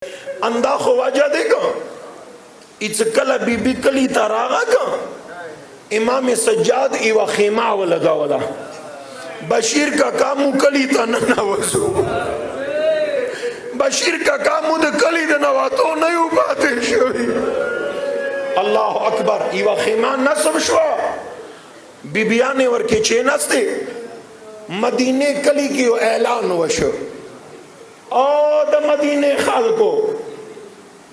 अंदा खो वजह देगा इस कल बीबी कली तरागा का इमाम सज्जाद इवा खेमा लगा वाला बशीर का कामू कली तना वसू बशीर का कामू द कली दनवा तो नहीं बाते शोई अल्लाह अकबर इवा खेमा न समझवा बीबिया ने वर के चेनस्ते मदीने कली की ऐलान वशो और द मदीने खाल को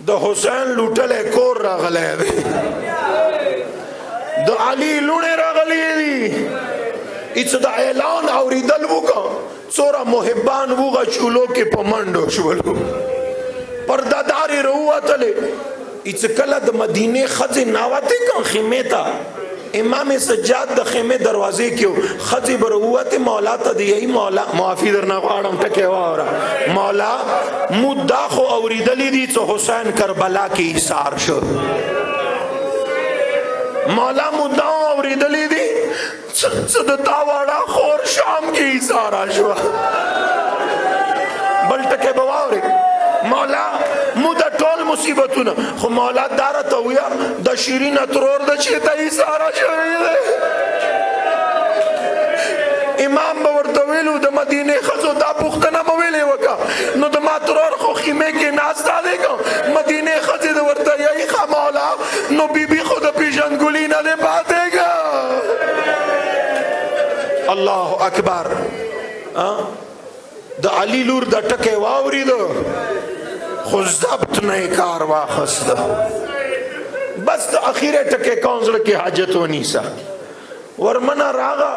द हुसैन लुटल है कोर रगले द अली लुणे रगली इस द ऐलान और इदल बुका सोरा मोहिबान बुगा चूलो के पमंडो शुलो पर्दादारी रुआ तले इस कलद मदीने खजे नावते का खिमेता इमाम सज्जाद द खेमे दरवाजे क्यों खजी बरुवत मौला तदियई मौला माफी दरना वाड़म टके वारा मौला मुद्दा खो औरिदली दी तो हुसैन करबला की इसार शो मौला मुद्दा औरिदली दी सदता वाड़ा खोर शाम की इसारा शो बल टके बवारे मौला मुदा टोल मुसीबतुना खो मौला दारा तौया द शिरीन अतरोर द चेता ही सारा शरीर इमाम बवर तवेलु द मदीने खजो दा पुख्तना मवेले वका नो द मातरोर खो खिमे के नाच डालेगा मदीने खजे द वर्ता यही खा मौला नो बीबी खुद पिजन गुली न ले पातेगा अल्लाह अकबर द अली लूर द टके वावरी दो खुजबत नहीं कारवा खस्ता बस तो आखिरे टके काउंसिल की हाजत होनी सा वरमना रागा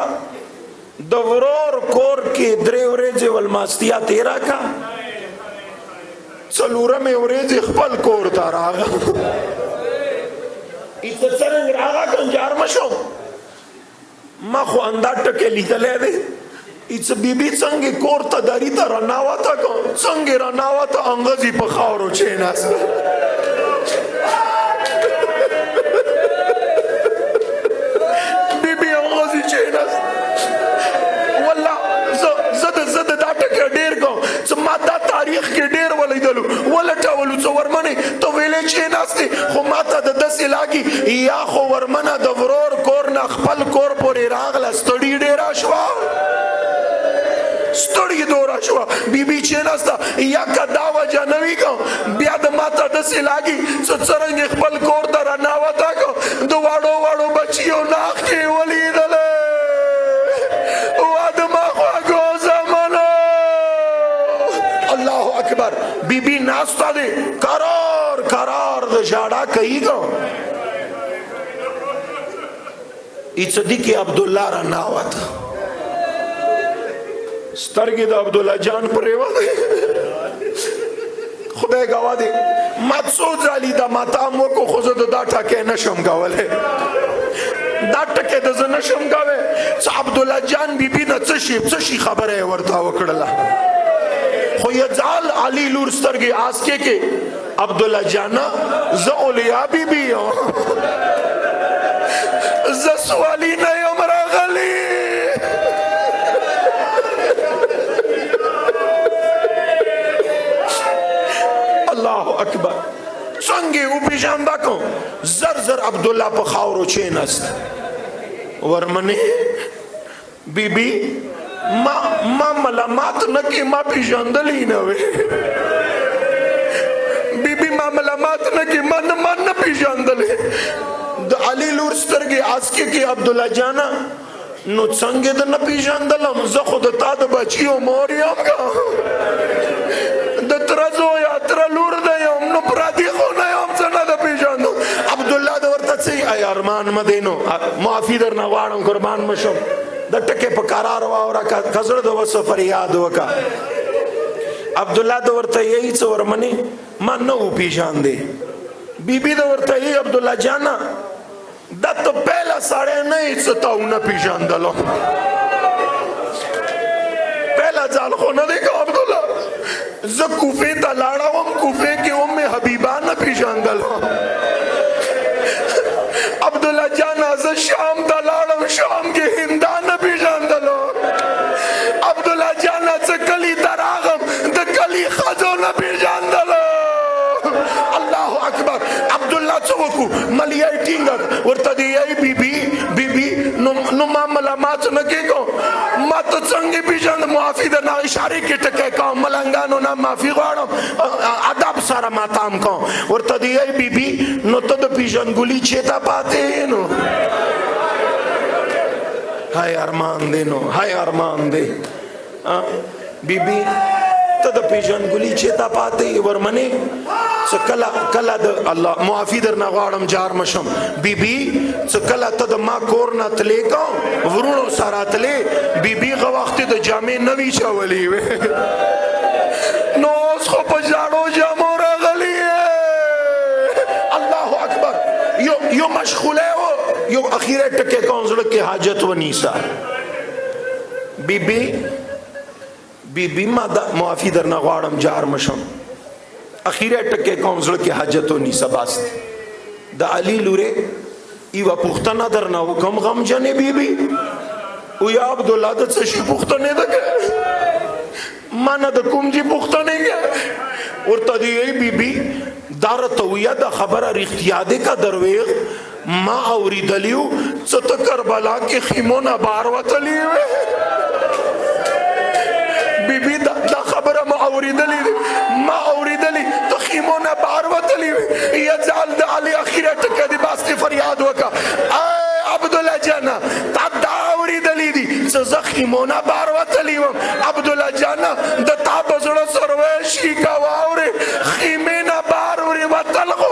दवरोर कोर के द्रेवरे जे वलमास्तिया तेरा का सलूरा में ओरेज खपल कोर था रागा इत सरंग रागा कंजार मशो मा खो अंदा टके लिखले दे इस बीबी संगे कोर तदारी ता रनावा ता को संगे रनावा ता अंगजी पखावरो चेनास बीबी अंगजी चेनास वल्ला जद दाटा के डेर को समाता तारीख के डेर वाले दलु वला टावलु सो वरमने तो वेले चेनास थे खो माता द दस लागी या खो वरमना दवरोर कोर न खपल कोर पोरे रागला स्टडी डेरा शवा स्टोरी दोरा शुआ बीबी चेनस्ता या का दावा जानवी का ब्याद माता दसे लागी सो सरंग इकबल कोर दरा नावता को दो वाड़ो वाड़ो बच्चियों नाक के वली दले वादमा को जमाना अल्लाह अकबर बीबी नाश्ता दे करार करार द जाड़ा कही को इत्सदी के अब्दुल्ला रा नावता स्टरगिद अब्दुल्ला जान परेवा खुदा गवा दे मकसूद जाली दा मातामो को खुद डाटा के नशम गावले डाटा के द नशम गावे स अब्दुल्ला जान बीबी न चशी खबर है वर्ता वकड़ला खो यजाल अली लूर स्टरगे आस्के के अब्दुल्ला जाना ज़ौलिया बीबी हो ज़सवाली नहीं उमरा गली अकबर संगे उपिशांदा को जर जर अब्दुल्ला पखावरो चेनस्त वरमने बीबी मा मलामात न के मा पिशांदली न वे बीबी मा मलामात न के मन पिशांदले द अली लूर स्टरगे आस्के के अब्दुल्ला जाना नो संगे द न पिशांदलम ज खुद ता द बचियो मोरियम का द तरजो या तरलूर अब्दुल्ला दवर्ता से अरमान मदेनो माफी दरना वाड़म कुर्बान मशम द टके पकारार वावरा का कजर दो वसो फरियाद वका अब्दुल्ला दवर्ता यही चोर मने मन न उपीशान दे बीबी दवर्ता यही अब्दुल्ला जाना दत्त पहला साड़े नहीं सताऊ न पीशान दलो पहला जाल को न देखो अब्दुल्ला ज कुफे तलाड़ा हम कुफे के उम्मे हबीबा न पीशान दलो अब्दुल्ला जाना ज शाम दलाड़म शाम के हिंदा न पीशान दलो अब्दुल्ला जाना ज कली दरागम द कली खजो न पीशान दलो ملا څوکو ملي ټینګ ورته دی ای بیبي نو ما ملامت نه کېږم ما ته څنګه پیژند معافي د نه اشاره کې ټکه کوم ملنګانو نه معافي غواړم ادب سره ماتام کوم ورته دی ای بیبي نو ته د پیژنګولي چېتا پاتې نو هاي ارمان دی نو هاي ارمان دی بیبي ته د پیژنګولي چېتا پاتې ورمنې څه کله د الله معافي درنه غواړم جار مشم بیبي څه کله ته د ما کور نه تلې کوم ورونو سره تلې بیبي هغه وخت د جامې نوي چولې وې نو اوس خو په جاړو جامو راغلي الله اکبر یو مشغوله و یو اخیره ټکې کوم زړه کې حاجت ونیسا بیبي ما د معافي درنه غواړم جار مشم اخیره ټکې کوم زړه کې حاجت ونیسا بس د علي لوره ایوه پوښتنه درنه وکم غمجنې بیبي او یا عبدالله د څه شي پوښتنې ده ما نه د کوم جي پوښتنې کې ورته دی ای بیبي دا راته ویه دا خبره رښتیا دی که دروغ ما اورېدلي و څه ته کربلا کې خیمونه بار وتلي وې بیبي دا خبره ما اورېدلي ته خیمونه بار وتلي وې یجعل د علي اخیره ټکه دې باسې فریاد وکړه ای عبدالله جانه تا دا اورېدلي دي څه زه خیمونه بار وتلي وم عبدالله جانه د تا په زړه سروی شي که واورې خیمې نه بار ورې وتل خو